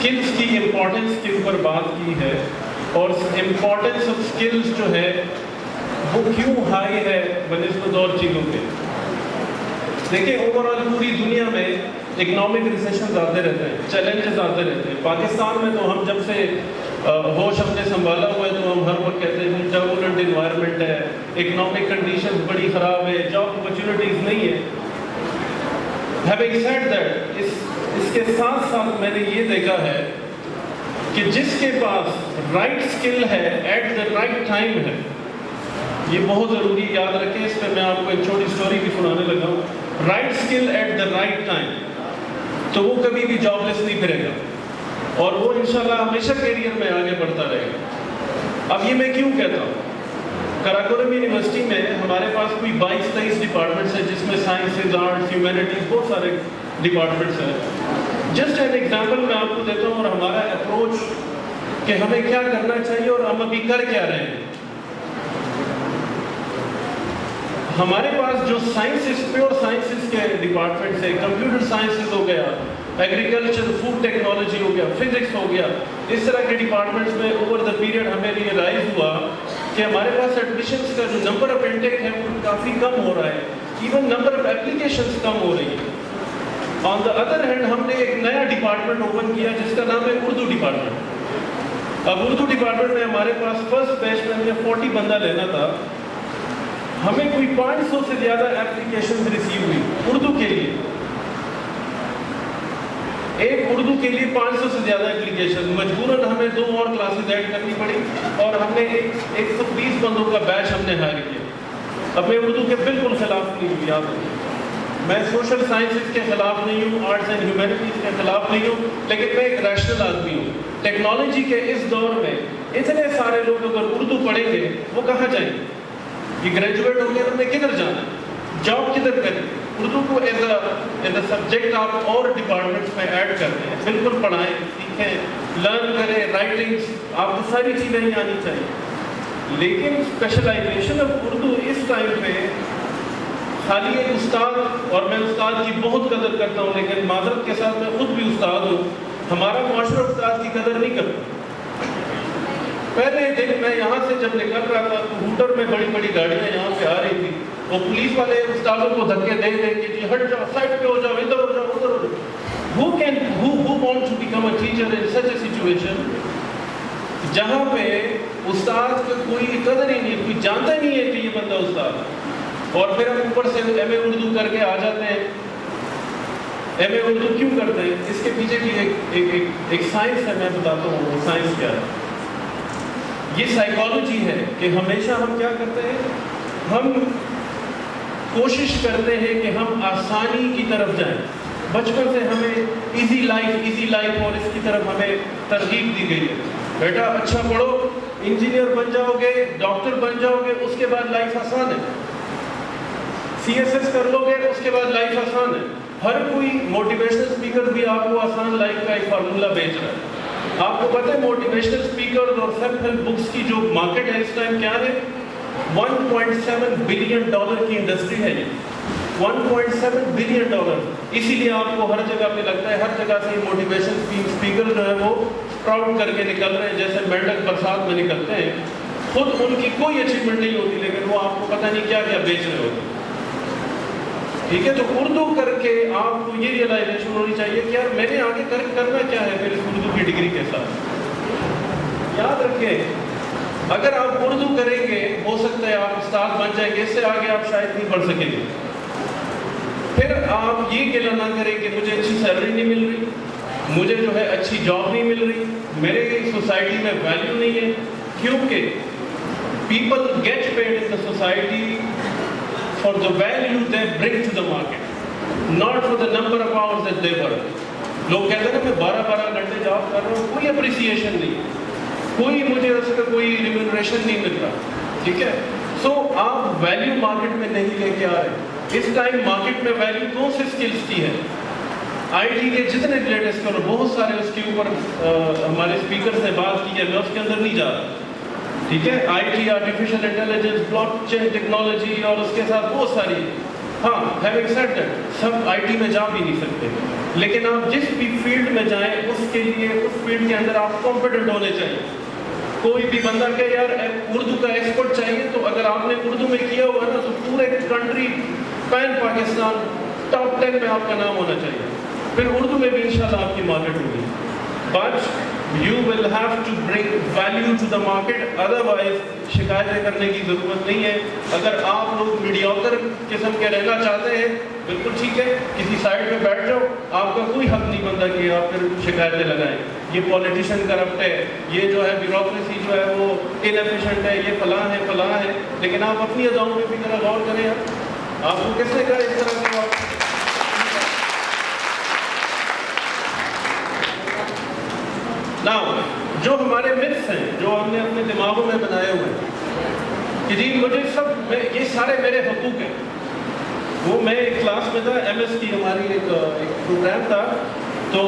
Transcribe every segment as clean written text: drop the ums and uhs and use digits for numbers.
Skills کی importance کے اوپر بات کی ہے، اور امپورٹنس آف اسکلس جو ہے وہ کیوں ہائی ہے بنسبت اور چیزوں کے. دیکھیں اوور آل پوری دنیا میں اکنامک ریسیشنز آتے رہتے ہیں، چیلنجز آتے رہتے ہیں. پاکستان میں تو ہم جب سے ہوش ہم نے سنبھالا ہوا ہے تو ہم ہر وقت کہتے ہیں کہ ٹربولنٹ انوائرمنٹ ہے، اکنامک کنڈیشنز بڑی خراب ہے، جاب اپرچونیٹیز نہیں ہے. ہیونگ سیڈ دیٹ، اس کے ساتھ ساتھ میں نے یہ دیکھا ہے کہ جس کے پاس رائٹ اسکل ہے ایٹ دا رائٹ ٹائم ہے، یہ بہت ضروری یاد رکھیں. اس پہ میں آپ کو ایک چھوٹی اسٹوری بھی سنانے لگا ہوں. Right skill at the right time, تو وہ کبھی بھی جاب لیس نہیں پھرے گا، اور وہ انشاءاللہ ہمیشہ کیریئر میں آگے بڑھتا رہے گا. اب یہ میں کیوں کہتا ہوں؟ کراکورم یونیورسٹی میں ہمارے پاس کوئی 22-23 ڈپارٹمنٹس ہیں، جس میں سائنسز، آرٹس، ہیومینٹیز، بہت سارے ڈپارٹمنٹس ہیں. جسٹ این ایگزامپل میں آپ کو دیتا ہوں، اور ہمارا اپروچ کہ ہمیں کیا کرنا چاہیے اور ہم ابھی کر کیا رہے ہیں. ہمارے پاس جو سائنسز، پیور سائنسز کے ڈپارٹمنٹس ہیں، کمپیوٹر سائنسز ہو گیا، ایگریکلچر، فوڈ ٹیکنالوجی ہو گیا، فزکس ہو گیا، اس طرح کے ڈپارٹمنٹس میں اوور دا پیریڈ ہمیں ریئلائز ہوا کہ ہمارے پاس ایڈمیشنس کا جو نمبر آف انٹیک ہے وہ کافی کم ہو رہا ہے، ایون نمبر آف اپلیکیشنس کم ہو رہی ہے. آن دا ادر ہینڈ ہم نے ایک نیا ڈپارٹمنٹ اوپن کیا جس کا نام ہے اردو ڈپارٹمنٹ. اب اردو ڈپارٹمنٹ میں ہمارے پاس فرسٹ بیچ میں ہمیں 40 بندہ لینا تھا، ہمیں کوئی 500 سے زیادہ اپلیکیشنز ریسیو ہوئی اردو کے لیے. ایک اردو کے لیے 500 سے زیادہ اپلیکیشن، مجبوراً ہمیں 2 اور کلاسز ایڈ کرنی پڑی، اور ہم نے 120 بندوں کا بیچ ہم نے ہائر کیا. اب میں اردو کے بالکل خلاف نہیں ہوں، یاد رکھیں. میں سوشل سائنسز کے خلاف نہیں ہوں، آرٹس اینڈ ہیومینٹیز کے خلاف نہیں ہوں، لیکن میں ایک ریشنل آدمی ہوں. ٹیکنالوجی کے اس دور میں اتنے سارے لوگ اگر اردو پڑھیں گے وہ کہاں جائیں گے؟ یہ گریجویٹ ہو گیا، ہم نے کدھر جانا ہے؟ جاب کدھر کریں؟ اردو کو ایز اے سبجیکٹ آپ اور ڈپارٹمنٹس میں ایڈ کر دیں، بالکل پڑھائیں، سیکھیں، لرن کریں. رائٹنگس آپ کو ساری چیزیں ہی آنی چاہیے، لیکن اسپیشلائزیشن آف اردو اس ٹائم پہ خالی ایک استاد، اور میں استاد کی بہت قدر کرتا ہوں لیکن معذرت کے ساتھ میں خود بھی استاد ہوں، ہمارا معاشرہ استاد کی قدر نہیں کرتا. پہلے دن میں یہاں سے جب نکل رہا تھا تو ہوٹر میں بڑی بڑی گاڑیاں یہاں پہ آ رہی تھی، وہ پولیس والے استادوں کو دھکے دے دے کہ جی ہٹ جاؤ، سائڈ پہ ہو جاؤ، ادھر ہو جاؤ، ادھر ہو جاؤ. who wants to become a teacher in such a situation جہاں پہ استاد کا کوئی قدر ہی نہیں، کوئی جانتا ہی نہیں ہے کہ یہ بندہ استاد. اور پھر ہم اوپر سے ایم اے اردو کر کے آ جاتے ہیں. ایم اے اردو کیوں کرتے ہیں؟ اس کے پیچھے بھی ایک سائنس ہے، میں بتاتا ہوں وہ سائنس کیا ہے. یہ سائیکالوجی ہے کہ ہمیشہ ہم کیا کرتے ہیں، ہم کوشش کرتے ہیں کہ ہم آسانی کی طرف جائیں. بچپن سے ہمیں ایزی لائف اور اس کی طرف ہمیں ترغیب دی گئی ہے. بیٹا اچھا پڑھو، انجینئر بن جاؤ گے، ڈاکٹر بن جاؤ گے، اس کے بعد لائف آسان ہے. CSS کر لو گے، اس کے بعد لائف آسان ہے. ہر کوئی موٹیویشنل اسپیکر بھی آپ کو آسان لائف کا ایک فارمولہ بیچ رہا ہے. آپ کو پتہ ہے موٹیویشنل اسپیکر اور سیلف ہیلپ بکس کی جو مارکیٹ ہے اس ٹائم کیا ہے؟ $1.7 بلین کی انڈسٹری ہے. یہ $1.7 بلین. اسی لیے آپ کو ہر جگہ پہ لگتا ہے، ہر جگہ سے موٹیویشن اسپیکر جو ہے وہ پراؤڈ کر کے نکل رہے ہیں، جیسے مینڈک برسات میں نکلتے ہیں. خود ان کی کوئی اچیومنٹ نہیں ہوتی لیکن وہ آپ کو پتہ نہیں کیا کیا بیچ رہے ہوتے. ٹھیک ہے، تو اردو کر کے آپ کو یہ ریئلائزیشن ہونی چاہیے کہ یار میں نے آگے کرنا کیا ہے پھر اس اردو کی ڈگری کے ساتھ. یاد رکھیں اگر آپ اردو کریں گے ہو سکتا ہے آپ استاد بن جائیں گے، اس سے آگے آپ شاید نہیں پڑھ سکیں گے. پھر آپ یہ گلہ نہ کریں کہ مجھے اچھی سیلری نہیں مل رہی، مجھے جو ہے اچھی جاب نہیں مل رہی، میرے سوسائٹی میں ویلیو نہیں ہے. کیونکہ people get paid in the society for the value they bring to the market, not for the number of hours that they work. لوگ کہتے ہیں میں 12 گھنٹے جاب کر رہا ہوں، کوئی اپریسیشن نہیں، کوئی مجھے اس کا کوئی ریمونریشن نہیں مل رہا. ٹھیک ہے، سو آپ ویلیو مارکیٹ میں نہیں لے کے آ رہے. اس ٹائم مارکیٹ میں ویلیو کون سی اسکلس کی ہے؟ IT کے جتنے لیٹسٹ کرو بہت سارے اس کے اوپر ہمارے اسپیکرز نے بات کی ہے، میں اس کے اندر نہیں جا رہا. ٹھیک ہے، IT، artificial intelligence, blockchain technology اور اس کے ساتھ بہت ساری. ہاں ہیونگ سیڈ دیٹ سب آئی ٹی میں جا بھی نہیں سکتے، لیکن آپ جس بھی فیلڈ میں جائیں اس کے لیے اس فیلڈ کے اندر آپ کمپیٹنٹ ہونے چاہیے. کوئی بھی بندہ کہ یار اردو کا ایکسپرٹ چاہیے، تو اگر آپ نے اردو میں کیا ہوا ہے نا تو پورے کنٹری پین پاکستان ٹاپ 10 میں آپ کا نام ہونا چاہیے. پھر اردو میں بھی انشاءاللہ آپ کی مارکیٹ ہوگی. But you will have to bring value to the market, otherwise شکایتیں کرنے کی ضرورت نہیں ہے. اگر آپ لوگ میڈیوکر قسم کے رہنا چاہتے ہیں بالکل ٹھیک ہے، کسی سائڈ پہ بیٹھ جاؤ، آپ کا کوئی حق نہیں بنتا کہ آپ پھر شکایتیں لگائیں یہ پولیٹیشین کرپٹ ہے، یہ جو ہے بیوروکریسی جو ہے وہ انیفیشینٹ ہے، یہ فلاں ہے. لیکن آپ اپنی اداؤں پہ بھی ذرا غور کریں. آپ کو کس نے کہا اس طرح کی بات؟ ناؤ جو ہمارے متس ہیں جو ہم نے اپنے دماغوں میں بنائے ہوئے ہیں کہ جی مجھے سب یہ سارے میرے حقوق ہیں. وہ میں ایک کلاس میں تھا، ایم ایس کی ہماری ایک پروگرام تھا، تو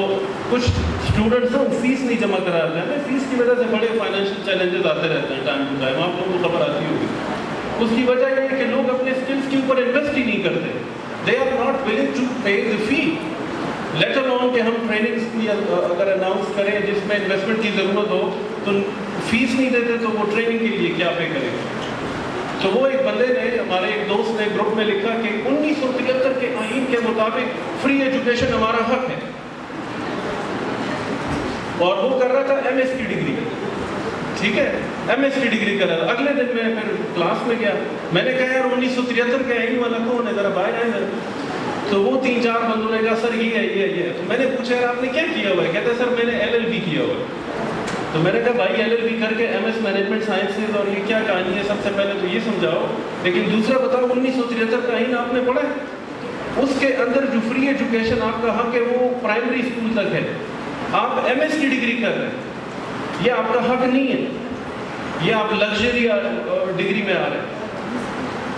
کچھ اسٹوڈنٹس ہیں فیس نہیں جمع کرا رہے ہیں. فیس کی وجہ سے بڑے فائنینشیل چیلنجز آتے رہتے ہیں ٹائم ٹو ٹائم، آپ لوگوں کو خبر آتی ہوگی. اس کی وجہ یہ ہے کہ لوگ اپنے اسکلس کے اوپر انویسٹ ہی نہیں کرتے. They are not willing to pay the fee, let alone کہ ہم ٹریننگس کی اگر اناؤنس کریں جس میں انویسٹمنٹ کی ضرورت ہو تو فیس نہیں دیتے تو وہ ٹریننگ کے لیے کیا پے کریں. تو وہ ایک بندے نے، ہمارے ایک دوست نے گروپ میں لکھا کہ 1973 کے آئین کے مطابق فری ایجوکیشن ہمارا حق ہے، اور وہ کر رہا تھا ایم ایس کی ڈگری. ٹھیک ہے، ایم ایس کی ڈگری کر رہا تھا. اگلے دن میں پھر کلاس میں گیا، میں نے کہا یار 1973 کے آئین والا کون ہے، ذرا باہر آئے ذرا. تو وہ 3-4 بندوں نے کہا سر یہ ہے. تو میں نے پوچھا یار آپ نے کیا کیا ہوا ہے؟ کہتے سر میں نے LLB کیا ہوا ہے. تو میں نے کہا بھائی LLB کر کے MS مینجمنٹ سائنسز اور یہ کیا کہانی ہے؟ سب سے پہلے تو یہ سمجھاؤ، لیکن دوسرا بتاؤ 1973 کا آئین آپ نے پڑھا ہے؟ اس کے اندر جو فری ایجوکیشن آپ کا حق ہے وہ پرائمری اسکول تک ہے. آپ MS کی ڈگری کر رہے ہیں، یہ آپ کا حق نہیں ہے، یہ آپ لگژری ڈگری میں آ رہے ہیں.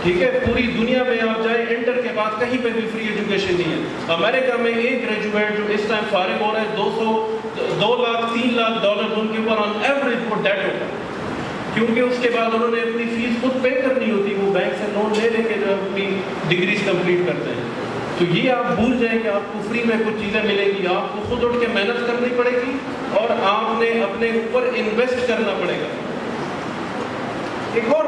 ٹھیک ہے، پوری دنیا میں آپ جائیں انٹر کے بعد کہیں پہ بھی فری ایجوکیشن نہیں ہے. امریکہ میں ایک گریجویٹ جو اس ٹائم فارغ ہو رہا ہے 2 لاکھ 3 لاکھ ڈالر ان کے اوپر آن ایوریج وہ ڈیٹ ہوتا ہے، کیونکہ اس کے بعد انہوں نے اپنی فیس خود پے کرنی ہوتی، وہ بینک سے لون لے کے جو اپنی ڈگریز کمپلیٹ کرتے ہیں. تو یہ آپ بھول جائیں کہ آپ کو فری میں کچھ چیزیں ملیں گی، آپ کو خود اٹھ کے محنت کرنی پڑے گی اور آپ نے اپنے اوپر انویسٹ کرنا پڑے گا. ایک اور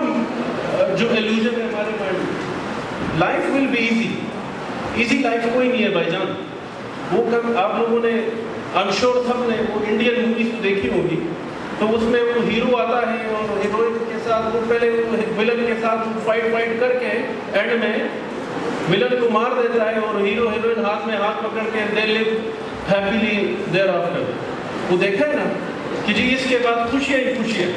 جو ایلوژن ہے ہمارے مائنڈ میں، life will be easy life کوئی نہیں ہے بھائی جان. وہ کب آپ لوگوں نے I'm sure سب نے وہ انڈین موویز تو دیکھی ہوگی، تو اس میں وہ ہیرو آتا ہے اور ہیروئن کے ساتھ وہ پہلے ولن کے ساتھ فائٹ کر کے اینڈ میں ولن کو مار دیتا ہے اور ہیرو ہیروئن ہاتھ میں ہاتھ پکڑ کے they live happily thereafter. وہ دیکھا ہے نا کہ جی اس کے بعد خوشیاں ہی خوشیاں.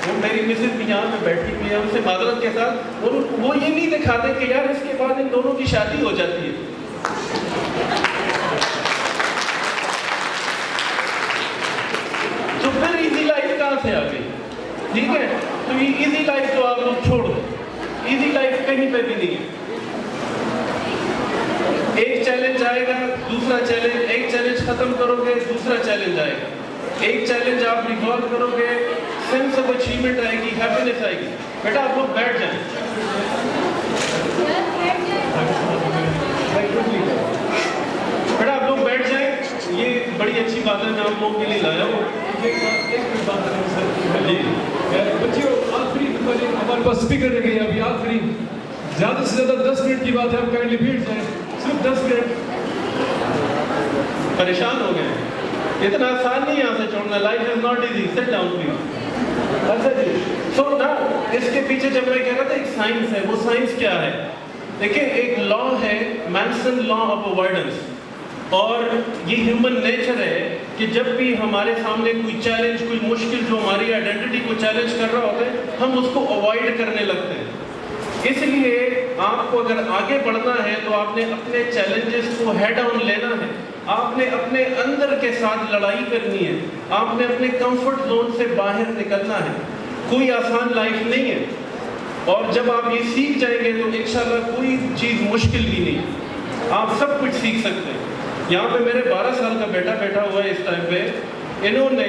وہ میری مسز بھی یہاں پہ بیٹھی ہوئی ہے، ان سے معذرت کے ساتھ وہ یہ نہیں دکھاتے کہ یار اس کے بعد ان دونوں کی شادی ہو جاتی ہے. تو پھر ایزی لائف کہاں سے آ گئی؟ ٹھیک ہے، تو یہ ایزی لائف تو آپ لوگ چھوڑ دو، ایزی لائف کہیں پہ بھی نہیں ہے. ایک چیلنج آئے گا، دوسرا چیلنج، ایک چیلنج ختم کرو گے دوسرا چیلنج آئے گا. ایک چیلنج آپ ریزالو کرو گے، سینس آف اچیومنٹ آئے گی، ہیپینس آئے گی. بیٹا آپ لوگ بیٹھ جائیں، بیٹا آپ لوگ بیٹھ جائیں. یہ بڑی اچھی بات ہے میں آپ لوگوں کے لیے لایا ہوں. بچیوں آخری ہمارے پاس اسپیکر رہ گئی ابھی آخری، زیادہ سے زیادہ 10 منٹ کی بات ہے، آپ کائنڈلی بیٹھ جائیں، صرف 10 منٹ. پریشان ہو گئے، اتنا آسان نہیں یہاں سے چھوڑنا. Life is not easy, sit down please. اچھا جی، سو نا اس کے پیچھے جب میں کہہ رہا تھا ایک سائنس ہے، وہ سائنس کیا ہے؟ دیکھیں ایک لا ہے مینسن لا آف اوائڈنس، اور یہ ہیومن نیچر ہے کہ جب بھی ہمارے سامنے کوئی چیلنج، کوئی مشکل جو ہماری آئیڈینٹی کو چیلنج کر رہا ہوتا ہے ہم اس کو اوائڈ کرنے لگتے ہیں. اس لیے آپ کو اگر آگے بڑھنا ہے تو آپ نے اپنے چیلنجز کو ہیڈ آن لینا ہے، آپ نے اپنے اندر کے ساتھ لڑائی کرنی ہے، آپ نے اپنے کمفرٹ زون سے باہر نکلنا ہے. کوئی آسان لائف نہیں ہے، اور جب آپ یہ سیکھ جائیں گے تو انشاءاللہ کوئی چیز مشکل بھی نہیں، آپ سب کچھ سیکھ سکتے ہیں. یہاں پہ میرے 12 سال کا بیٹا بیٹھا ہوا ہے اس ٹائم پہ، انہوں نے